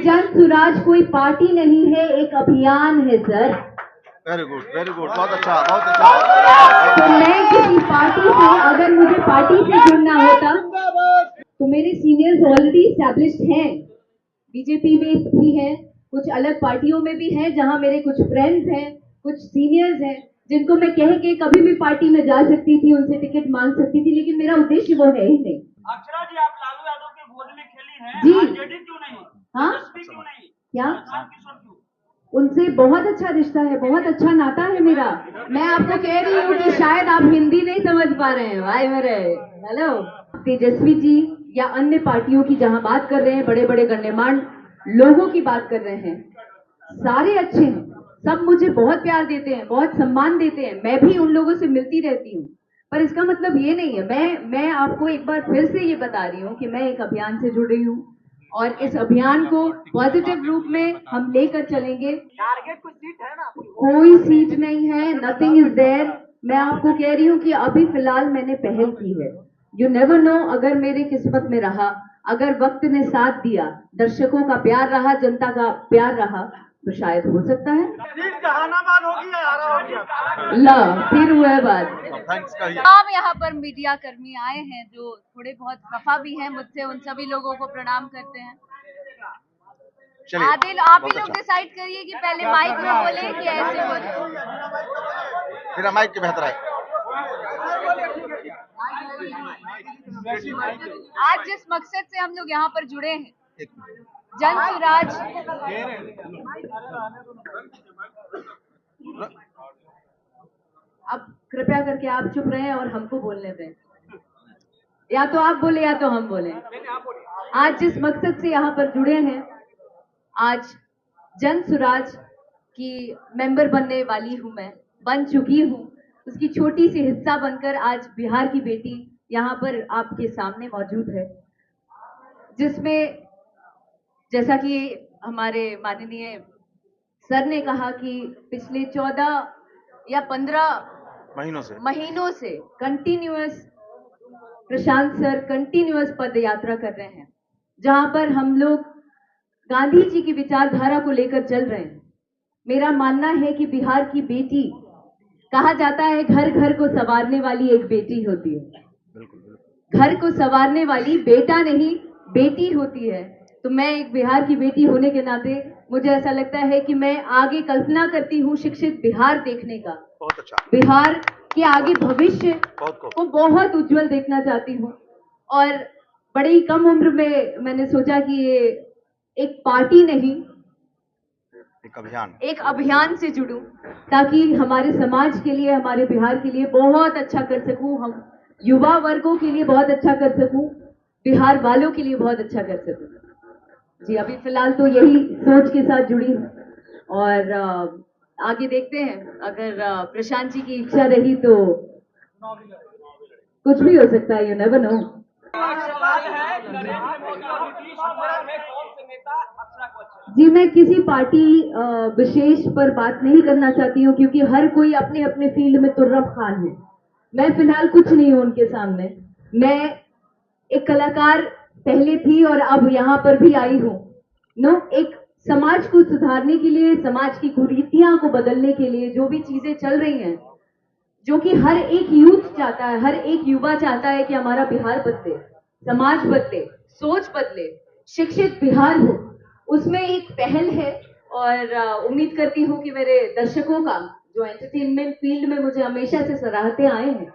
जन सुराज कोई पार्टी नहीं है, एक अभियान है सर। वेरी गुड, बहुत अच्छा, बहुत अच्छा। तो मैं किसी पार्टी से, अगर मुझे पार्टी से जुड़ना होता तो मेरे सीनियर्स ऑलरेडी एस्टैब्लिश्ड हैं, बीजेपी में भी हैं, कुछ अलग पार्टियों में भी हैं, जहां मेरे कुछ फ्रेंड्स हैं, कुछ सीनियर्स हैं, जिनको मैं कह के कभी भी पार्टी में जा सकती थी, उनसे टिकट मांग सकती थी, लेकिन मेरा उद्देश्य वो है ही नहीं। अक्षरा जी, आप लालू यादव के गोद में खेली हैं, जी। आरजेडी क्यों नहीं? हाँ? बीजेपी क्यों नहीं? क्या? प्रशांत किशोर क्यों? उनसे बहुत अच्छा रिश्ता है, बहुत अच्छा नाता है मेरा। मैं आपको कह रही हूँ कि शायद आप हिंदी नहीं समझ पा रहे हैं भाई मेरे। हेलो, तेजस्वी जी या अन्य पार्टियों की जहां बात कर रहे हैं, बड़े बड़े गण्यमान्य लोगों की बात कर रहे हैं, सारे अच्छे हैं, सब मुझे बहुत प्यार देते हैं, बहुत सम्मान देते हैं, मैं भी उन लोगों से मिलती रहती हूँ, पर इसका मतलब ये नहीं है। मैं आपको एक बार फिर से ये बता रही हूँ कि मैं एक अभियान से जुड़ रही हूँ और इस अभियान को पॉजिटिव रूप में हम लेकर चलेंगे। टारगेट कोई सीट है ना? कोई सीट नहीं है, नथिंग इज देयर। मैं आपको कह रही हूँ कि अभी फिलहाल मैंने पहल की है। यू नेवर नो, अगर मेरी किस्मत में रहा, अगर वक्त ने साथ दिया, दर्शकों का प्यार रहा, जनता का प्यार रहा, तो शायद हो सकता है। सीट जहानाबाद होगी या आरा होगी? ला फिर हुआ है बात। थैंक्स कहिए। तमाम यहाँ पर मीडिया कर्मी आए हैं जो थोड़े बहुत खफा भी हैं मुझसे, उन सभी लोगों को प्रणाम करते हैं। चलिए, आदिल, आप ही बहुत लोग अच्छा। डिसाइड करिए कि पहले माइक में बोले कि ऐसे बोले। मेरा माइक के बेहतर है। आज जिस मकसद से हम लोग यहाँ पर जुड़े हैं, एक मिनट। जन सुराज, अब कृपया करके आप चुप रहे और हमको बोलने दें, या तो आप बोले या तो हम बोले। आज जिस मकसद से यहाँ पर जुड़े हैं, आज जन सुराज की मेंबर बनने वाली हूँ, मैं बन चुकी हूँ, उसकी छोटी सी हिस्सा बनकर आज बिहार की बेटी यहाँ पर आपके सामने मौजूद है, जिसमें जैसा कि हमारे माननीय सर ने कहा कि पिछले 14 या 15 महीनों से कंटिन्यूअस प्रशांत सर कंटिन्यूअस पद यात्रा कर रहे हैं, जहां पर हम लोग गांधी जी की विचारधारा को लेकर चल रहे हैं। मेरा मानना है कि बिहार की बेटी, कहा जाता है घर घर को संवारने वाली एक बेटी होती है। घर को संवारने वाली बेटा नहीं, बेटी होती है। तो मैं एक बिहार की बेटी होने के नाते मुझे ऐसा लगता है कि मैं आगे कल्पना करती हूँ शिक्षित बिहार देखने का। बहुत अच्छा। बिहार के आगे भविष्य को बहुत उज्जवल देखना चाहती हूँ, और बड़ी ही कम उम्र में मैंने सोचा कि ये एक पार्टी नहीं, एक अभियान से जुड़ूं, ताकि हमारे समाज के लिए, हमारे बिहार के लिए बहुत अच्छा कर सकूं, हम युवा वर्गों के लिए बहुत अच्छा कर सकूं, बिहार वालों के लिए बहुत अच्छा कर सकूं। जी, अभी फिलहाल तो यही सोच के साथ जुड़ी हूँ, और आगे देखते हैं, अगर प्रशांत जी की इच्छा रही तो कुछ भी हो सकता है, यू नेवर नो। जी, मैं किसी पार्टी विशेष पर बात नहीं करना चाहती हूँ, क्योंकि हर कोई अपने अपने फील्ड में तुर्रफ खान है। मैं फिलहाल कुछ नहीं हूँ उनके सामने। मैं एक कलाकार पहले थी और अब यहाँ पर भी आई हूँ। एक समाज को सुधारने के लिए, समाज की कुरीतियां को बदलने के लिए, जो भी चीजें चल रही हैं, जो कि हर एक यूथ चाहता है, हर एक युवा चाहता है कि हमारा बिहार बदले, समाज बदले, सोच बदले, शिक्षित बिहार हो, उसमें एक पहल है। और उम्मीद करती हूँ कि मेरे दर्शकों का, जो एंटरटेनमेंट फील्ड में मुझे हमेशा से सराहते आए हैं,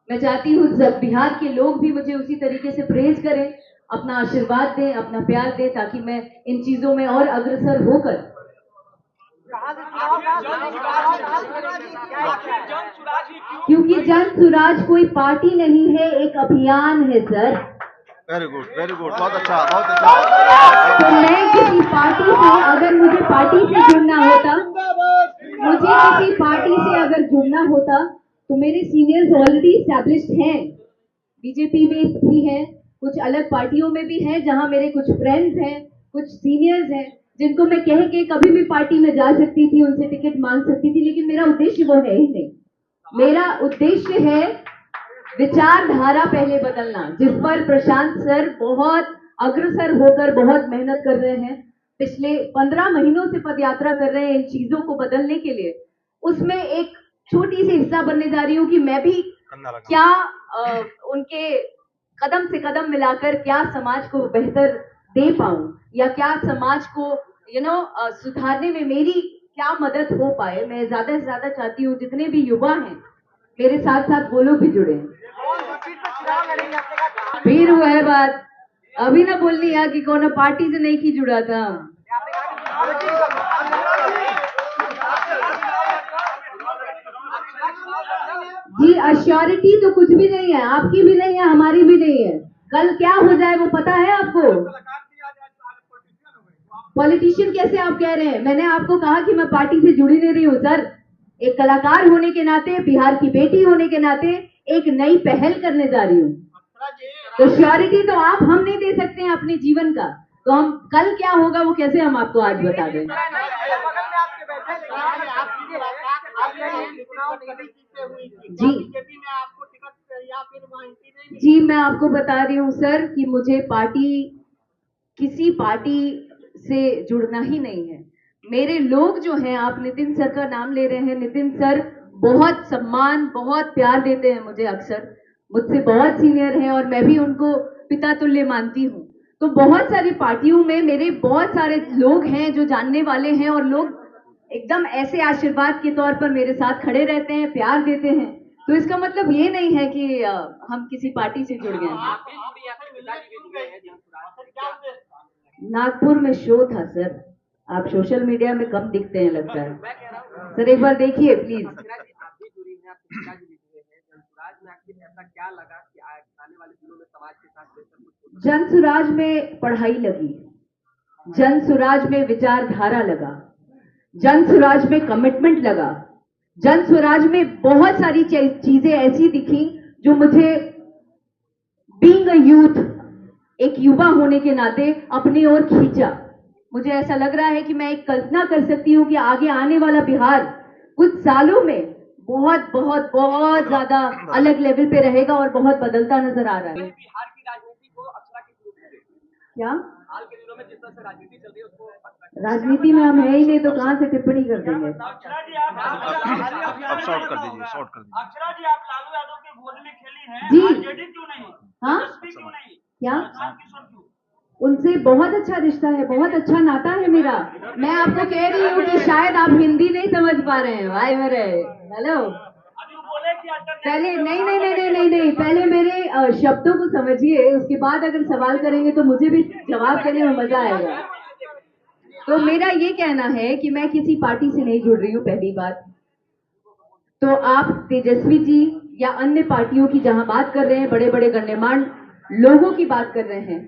मैं चाहती हूँ जब बिहार के लोग भी मुझे उसी तरीके से प्रेज करें, अपना आशीर्वाद दें, अपना प्यार दें, ताकि मैं इन चीजों में और अग्रसर होकर, क्योंकि जन सुराज कोई पार्टी नहीं है, एक अभियान है सर। वेरी गुड, बहुत अच्छा, बहुत अच्छा। तो मैं किसी पार्टी से, अगर मुझे पार्टी से जुड़ना होता, तो मेरे सीनियर्स ऑलरेडी एस्टैब्लिश्ड हैं, बीजेपी में भी हैं, कुछ अलग पार्टियों में भी हैं, जहां मेरे कुछ फ्रेंड्स हैं, कुछ सीनियर्स हैं, जिनको मैं कह के कभी भी पार्टी में जा सकती थी, उनसे टिकट मांग सकती थी, लेकिन मेरा उद्देश्य वो है ही नहीं। मेरा उद्देश्य है विचारधारा पहले बदलना, जिस पर प्रशांत सर बहुत अग्रसर होकर बहुत मेहनत कर रहे हैं, पिछले 15 महीनों से पद यात्रा कर रहे हैं इन चीजों को बदलने के लिए, उसमें एक छोटी सी हिस्सा बनने जा रही हूँ कि मैं भी क्या उनके कदम से कदम मिलाकर क्या समाज को बेहतर दे पाऊं या क्या समाज को सुधारने में मेरी क्या मदद हो पाए। मैं ज्यादा से ज्यादा चाहती हूँ जितने भी युवा हैं मेरे साथ साथ वो लोग भी जुड़े। फिर वो है बात, अभी ना बोलनी है कि कौन पार्टी से नहीं की जुड़ा था। जी अश्योरिटी तो कुछ भी नहीं है, आपकी भी नहीं है, हमारी भी नहीं है। कल क्या हो जाए वो पता है आपको? पॉलिटिशियन कैसे आप कह रहे हैं? मैंने आपको कहा कि मैं पार्टी से जुड़ी नहीं रही हूँ सर। एक कलाकार होने के नाते, बिहार की बेटी होने के नाते एक नई पहल करने जा रही हूँ। तो श्योरिटी तो आप हम नहीं दे सकते हैं अपने जीवन का, तो हम कल क्या होगा वो कैसे हम आपको आज बता दें। जी मैं आपको बता रही हूँ सर कि मुझे किसी पार्टी से जुड़ना ही नहीं है। मेरे लोग जो हैं, आप नितिन सर का नाम ले रहे हैं, नितिन सर बहुत सम्मान बहुत प्यार देते हैं मुझे, अक्सर मुझसे बहुत सीनियर हैं और मैं भी उनको पिता तुल्य मानती हूँ। तो बहुत सारी पार्टियों में मेरे बहुत सारे लोग हैं जो जानने वाले हैं और लोग एकदम ऐसे आशीर्वाद के तौर पर मेरे साथ खड़े रहते हैं, प्यार देते हैं। तो इसका मतलब ये नहीं है कि हम किसी पार्टी से जुड़ गए हैं। नागपुर में शो था सर, आप सोशल मीडिया में कम दिखते हैं लगता है सर, एक बार देखिए प्लीज। जनसुराज में पढ़ाई लगी, जनसुराज में विचारधारा लगा, जनसुराज में कमिटमेंट लगा, जनसुराज में बहुत सारी चीजें ऐसी दिखी जो मुझे बीइंग अ यूथ, एक युवा होने के नाते अपनी ओर खींचा। मुझे ऐसा लग रहा है कि मैं एक कल्पना कर सकती हूँ कि आगे आने वाला बिहार कुछ सालों में बहुत बहुत बहुत ज्यादा अलग लेवल पे रहेगा और बहुत बदलता नजर आ रहा है। बिहार की राजनीति को अक्षरा की क्या हाल के दिनों में जिस तरह से राजनीति चल रही है उसको राजनीति में हम है ही नहीं तो कहाँ से टिप्पणी कर देंगे। अक्षरा जी आप अब शॉर्ट कर दीजिए, शॉर्ट कर दीजिए। अक्षरा जी आप लालू यादव के गोद में खेली हैं, जी। आरजेडी क्यों नहीं? हाँ? एसपी क्यों नहीं? क्या? किशोर क्यों? उनसे बहुत अच्छा रिश्ता है, बहुत अच्छा नाता है मेरा। मैं आपको कह रही हूँ कि शायद आप हिंदी नहीं समझ पा रहे हैं भाई मेरे। हेलो, अभी वो बोले कि पहले नहीं, पहले मेरे शब्दों को समझिए, उसके बाद अगर सवाल करेंगे तो मुझे भी जवाब देने में मजा आएगा। तो मेरा ये कहना है कि मैं किसी पार्टी से नहीं जुड़ रही हूँ, पहली बात। तो आप तेजस्वी जी या अन्य पार्टियों की जहां बात कर रहे हैं, बड़े बड़े गण्यमान्य लोगों की बात कर रहे हैं,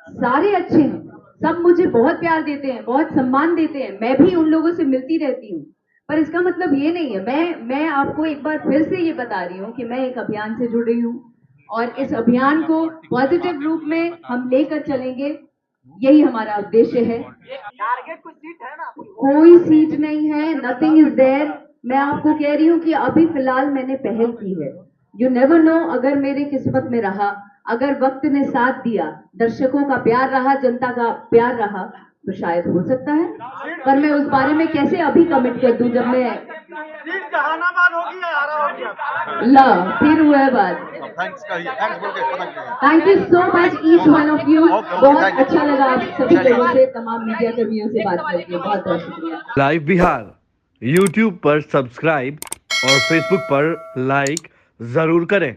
सारे अच्छे हैं, सब मुझे बहुत प्यार देते हैं, बहुत सम्मान देते हैं, मैं भी उन लोगों से मिलती रहती हूँ। पर इसका मतलब ये नहीं है, मैं आपको एक बार फिर से ये बता रही हूँ कि मैं एक अभियान से जुड़ रही हूँ और इस अभियान को पॉजिटिव रूप में हम लेकर चलेंगे, यही हमारा उद्देश्य है। टारगेट कोई सीट है ना? कोई सीट नहीं है, नथिंग इज देयर। मैं आपको कह रही हूँ कि अभी फिलहाल मैंने पहल की है। यू नेवर नो, अगर मेरी किस्मत में रहा, अगर वक्त ने साथ दिया, दर्शकों का प्यार रहा, जनता का प्यार रहा, तो शायद हो सकता है। पर मैं उस बारे में कैसे अभी कमिट कर दूं जब मैं सीट जहानाबाद होगी या आरा होगी? ला फिर हुआ है बात। थैंक्स करिए, थैंक्स बोल के खत्म कीजिए। Thank you so much each one of you. बहुत अच्छा लगा आप सभी लोगों से, तमाम मीडिया कर्मियों से बात करके। बहुत बहुत शुक्रिया। लाइव बिहार यूट्यूब पर सब्सक्राइब और फेसबुक पर लाइक जरूर करें।